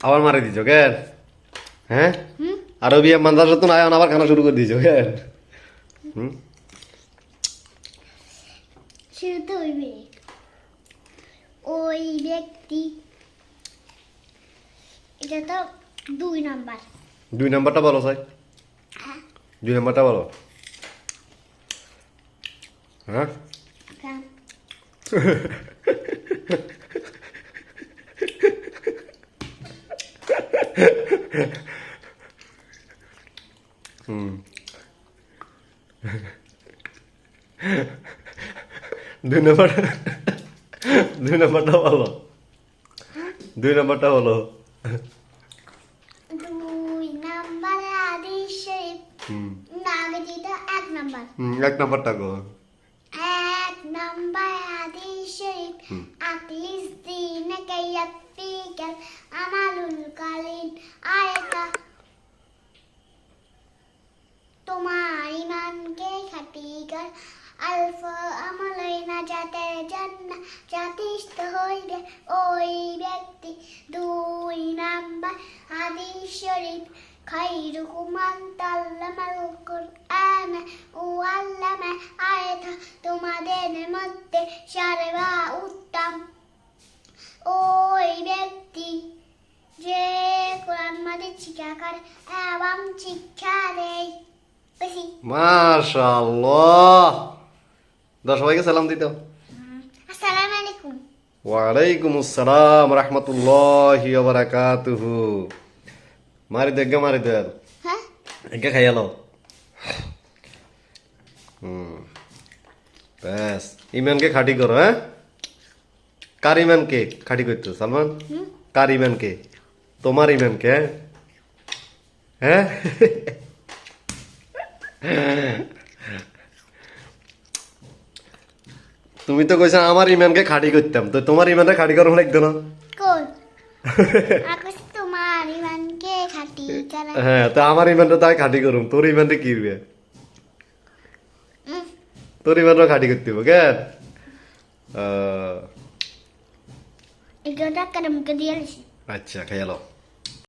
আবার মারি দিছো কেন? হ্যাঁ, হুম আরো বিয়ে মাদ্রাসা তো নাই, আবার খানা শুরু করে দিছো কেন? হুম, শুরু তো হইবে ওই ব্যক্তি এটা তো 2 নাম্বার 2 নাম্বারটা বলো সাই, হ্যাঁ 2 নাম্বারটা বলো। হ্যাঁ, হ্যাঁ। হুম, 2 নাম্বার, 2 নাম্বারটা বলো, 2 নাম্বারটা বলো। 2 নাম্বার হাদিস শরীফ হুম, না আগে যেটা 1 নাম্বার 1 নাম্বারটা গো। 1 নাম্বার হাদিস শরীফ হুম, আকলিস দিনকে ইয়াকফিকাল আমালুল কালিন আয়াতা তোমার ইমানকে খাঁটি কর আলফ আমলই না যাতে জান্নাত জাতিষ্ঠ হইবে ওই ব্যক্তি 2 নাম্বার হাদিস শরীফ খায়রুকুম মান তাআল্লামাল কুরআন ওয়া আল্লামা আয়াতা তোমাদের মধ্যে সর্বা উত্তম ওই ব্যক্তি যে কোরআন মাজিদ শিক্ষা করে এবং শিক্ষা দেয় বেশি মাশাআল্লাহ। দাও সবাইকে সালাম দিতে। আসসালামু আলাইকুম ওয়ালাইকুম আসসালাম রহমতুল্লাহি ওয়া বারাকাতুহু। মারি দে, মারি দে, হ্যাঁ একে খাইয়ালো। হুম, ব্যাস ইমানকে খাঁটি করো। হ্যাঁ, কার ইমানকে খাঁটি করতো সালমান? হুম কার ইমানকে? তোমার ইমানকে? হ্যাঁ, হ্যাঁ? তুমি তো কইছো আমার ইমানকে খাঁটি করতাম, তো তোমার ইমানটা খাঁটি করো লাগতো না? কোন আকাশ তোমার ইমানকে খাঁটি করা হ্যাঁ, তো আমার ইমানটা তাই খাঁটি করুম, তোর ইমানটা কি হবে? উম, তোর ইমানটা খাঁটি করতে হবে কেন? এগুলোটা কারে মুখে দিয়ে দিছি আচ্ছা, খাইয়ালো।